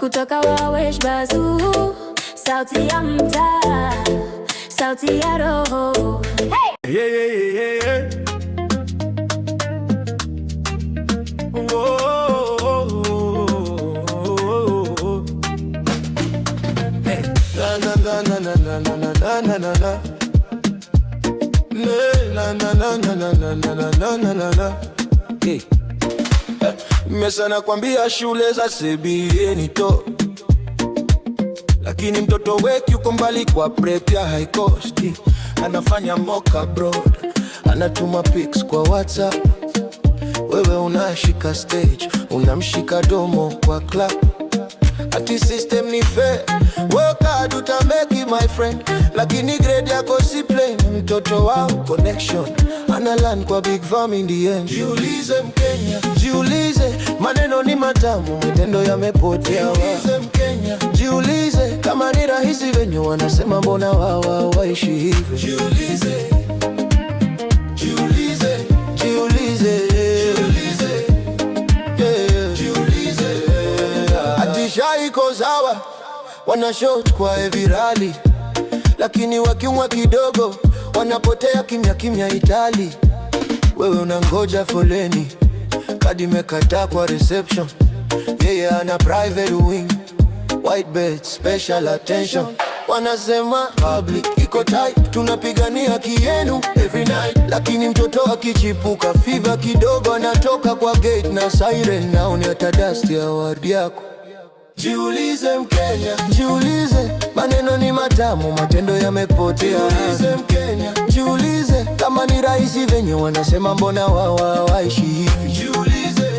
kutoka Wawesh Bazuu, sauti ya mtaa, sauti ya roho. Hey! Yeah, yeah, yeah, yeah. Oh, oh, oh, oh. Hey. Na na na na na na na na na na. Na na na na na na na na na na. Hey. Mesa nakwambia shule za CBA ni to, lakini mtoto wetu yuko mbali kwa prep ya high cost. Anafanya mock abroad, anatuma pics kwa WhatsApp. Wewe unashika stage, unamshika domo kwa club. Ati system ni fair, work hard uta make it my friend, lakini grade yako si plain. Mtoto wao connection, analand kwa big farm in the end. Jiulize Mkenya, jiulize, maneno ni matamu, matendo yamepotea. Jiulize Mkenya, jiulize, kama ni rahisi venye wanasema, mbona wao waishi hivyo? Jiulize, jiulize, jiulize, jiulize, yeah, jiulize. Atisha iko sawa, wana shot kwa virali, lakini wakiumwa kidogo wanapotea kimya kimya Itali. Wewe unangoja foleni, kadi mekata kwa reception. Yeye ana private wing, white bed, special attention. Wanasema public iko tight, tunapigania kienu every night, lakini mtoto akichipuka fever kidogo anatoka kwa gate na siren, na uniata dust ya ward yako. Jiulize Mkenya, jiulize, maneno ni matamu, matendo yamepotea. Jiulize Mkenya, jiulize, kama ni rahisi venye wanasema, mbona wao waishi hivi? Jiulize,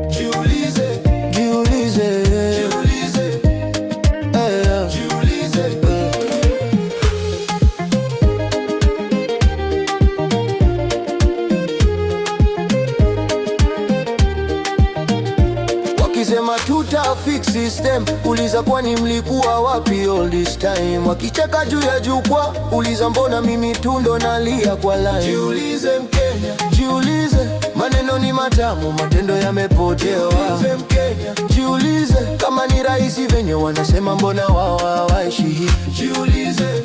jiulize, jiulize, jiulize, jiulize. Wakisema tuta fix system, uliza kwani mlikuwa wapi all this time? Wakicheka juu ya jukwaa, uliza mbona mimi tundo nalia kwa line? Jiulize Mkenya, jiulize, maneno ni matamu, matendo yamepotea. Jiulize Mkenya, jiulize, kama ni rahisi venye wanasema, mbona wao waishi hivi? Jiulize.